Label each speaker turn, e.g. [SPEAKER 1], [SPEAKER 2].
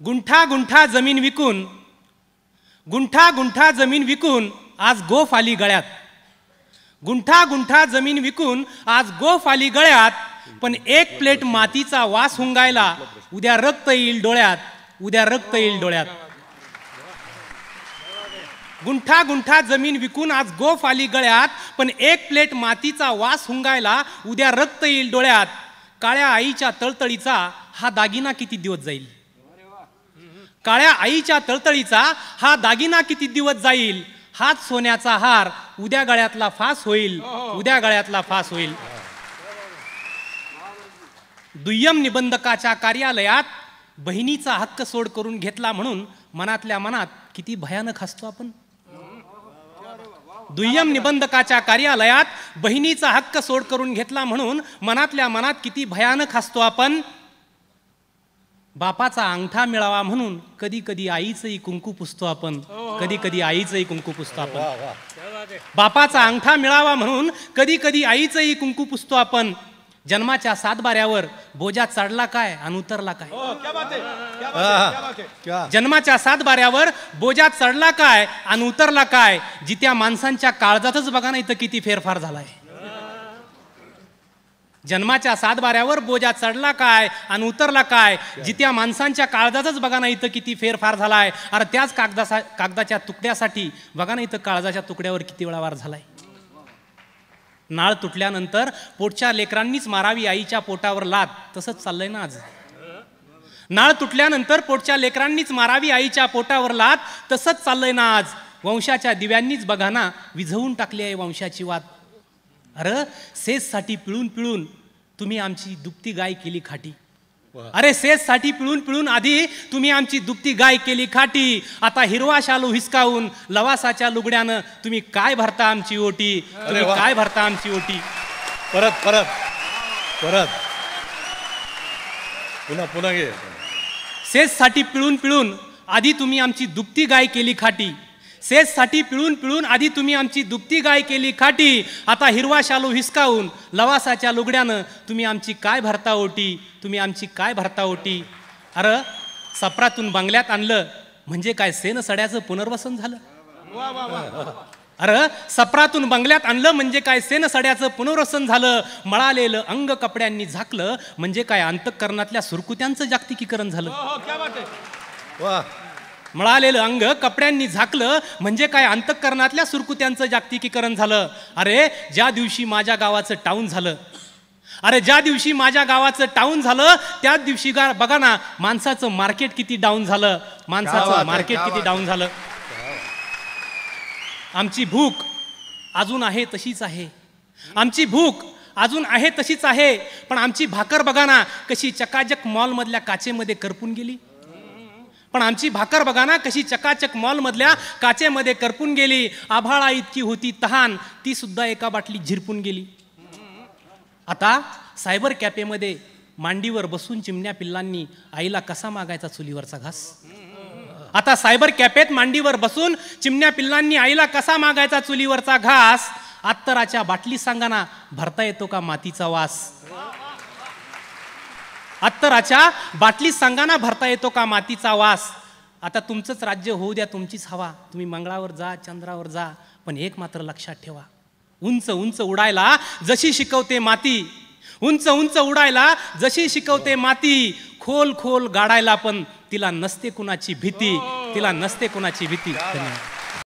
[SPEAKER 1] गुंठा गुंठा जमीन विकून, गुंठा गुंठा जमीन विकून आज गोफ आली गळ्यात. गुंठा गुंठा जमीन विकून आज गोफ आली गळ्यात. पण एक प्लेट मातीचा वास हुंगायला उद्या रक्त येईल डोळ्यात, उद्या रक्त येईल डोळ्यात. गुंठा गुंठा जमीन विकून आज गोफ आली गळ्यात. पण एक प्लेट मातीचा वास हुंगायला उद्या रक्त येईल डोळ्यात. काळ्या आईच्या तळतळीचा हा दागिना किती दिवस जाईल. काळ्या आईच्या तळतळीचा हा दागिना किती दिवस जाईल. हाच सोन्याचा हार उद्या गळ्यातला फास होईल, उद्या गळ्यातला फास होईल. दुय्यम निबंधकाच्या कार्यालयात बहिणीचा हक्क सोड करून घेतला म्हणून मनातल्या मनात किती भयानक हसतो आपण. दुय्यम निबंधकाच्या कार्यालयात बहिणीचा हक्क सोड करून घेतला म्हणून मनातल्या मनात किती भयानक हसतो आपण. बापाचा अंगठा मिळावा म्हणून कधी कधी आईचंही कुंकू पुसतो आपण, कधी कधी आईचंही कुंकू पुसतो आपण. बापाचा अंगठा मिळावा म्हणून कधी कधी आईचंही कुंकू पुसतो आपण. जन्माच्या सातबाऱ्यावर बोजा चढला काय आणि उतरला काय. जन्माच्या सातबाऱ्यावर बोजा चढला काय आणि उतरला काय. जित्या माणसांच्या काळजातच बघा ना इथं किती फेरफार झालाय. जन्माच्या सातबाऱ्यावर बोजा चढला काय आणि उतरला काय. जित्या माणसांच्या काळजातच बघा ना इथं किती फेरफार झालाय. अरे त्याच कागदाच्या तुकड्यासाठी बघा ना इथं काळजाच्या तुकड्यावर किती वेळा वार झालाय. नाळ तुटल्यानंतर पोटच्या लेकरांनीच मारावी आईच्या पोटावर लात, तसंच चाललंय ना आज. नाळ तुटल्यानंतर पोटच्या लेकरांनीच मारावी आईच्या पोटावर लात, तसंच चाललंय ना आज. वंशाच्या दिव्यांनीच बघा ना विझवून टाकली आहे वंशाची वात. अरे सेजसाठी पिळून पिळून तुम्ही आमची दुभती गाय केली खाटी. अरे सेजसाठी पिळून पिळून आधी तुम्ही आमची दुभती गाय केली खाटी. आता हिरवा शालू हिसकावून लवासाच्या लुगड्यानं तुम्ही काय भरता आमची ओटी, तुम्ही काय भरता आमची ओटी.
[SPEAKER 2] परत परत परत पुन्हा पुन्हा घे.
[SPEAKER 1] सेजसाठी पिळून पिळून आधी तुम्ही आमची दुभती गाय केली खाटी. सेजसाठी पिळून पिळून आधी तुम्ही आमची दुभती गाय केली खाटी. आता हिरवा शालू हिसकावून लवासाच्या लुगड्यानं तुम्ही आमची काय भरता ओटी, तुम्ही आमची काय भरता ओटी. अरे सप्रातून बंगल्यात आणलं म्हणजे काय सेन सड्याचं पुनर्वसन झालं. अरे सप्रातून बंगल्यात आणलं म्हणजे काय सेन सड्याचं पुनर्वसन झालं. मळालेलं अंग कपड्यांनी झाकलं म्हणजे काय अंतःकरणातल्या सुरकुत्यांचं जागतिकीकरण झालं. मळालेलं अंग कपड्यांनी झाकलं म्हणजे काय अंतःकरणातल्या सुरकुत्यांचं जागतिकीकरण झालं. अरे ज्या दिवशी माझ्या गावाचं टाऊन झालं, अरे ज्या दिवशी माझ्या गावाचं टाऊन झालं त्याच दिवशी बघा ना माणसाचं मार्केट किती डाऊन झालं, माणसाचं मार्केट किती डाऊन झालं. आमची भूक अजून आहे तशीच आहे, आमची भूक अजून आहे तशीच आहे. पण आमची भाकर बघा ना कशी चकाचक मॉलमधल्या काचेमध्ये करपून गेली. पण आमची भाकर बघा ना कशी चकाचक मॉलमधल्या काचेमध्ये करपून गेली. आभाळा इतकी होती तहान ती सुद्धा एका बाटलीत झिरपून गेली. आता सायबर कॅफेमध्ये मांडीवर बसून चिमण्या पिल्लांनी आईला कसा मागायचा चुलीवरचा घास. आता सायबर कॅफेत मांडीवर बसून चिमण्या पिल्लांनी आईला कसा मागायचा चुलीवरचा घास. अत्तराच्या बाटली सांगाना भरता येतो का मातीचा वास. अत्तराच्या बाटलीत सांगाना भरता येतो का मातीचा वास. आता तुमचंच राज्य होऊ द्या, तुमचीच हवा. तुम्ही मंगळावर जा, चंद्रावर जा, पण एक मात्र लक्षात ठेवा. उंच उंच उडायला जशी शिकवते माती, उंच उंच उडायला जशी शिकवते माती, खोल खोल गाडायला पण तिला नसते कुणाची भीती, तिला नसते कुणाची भीती. धन्यवाद.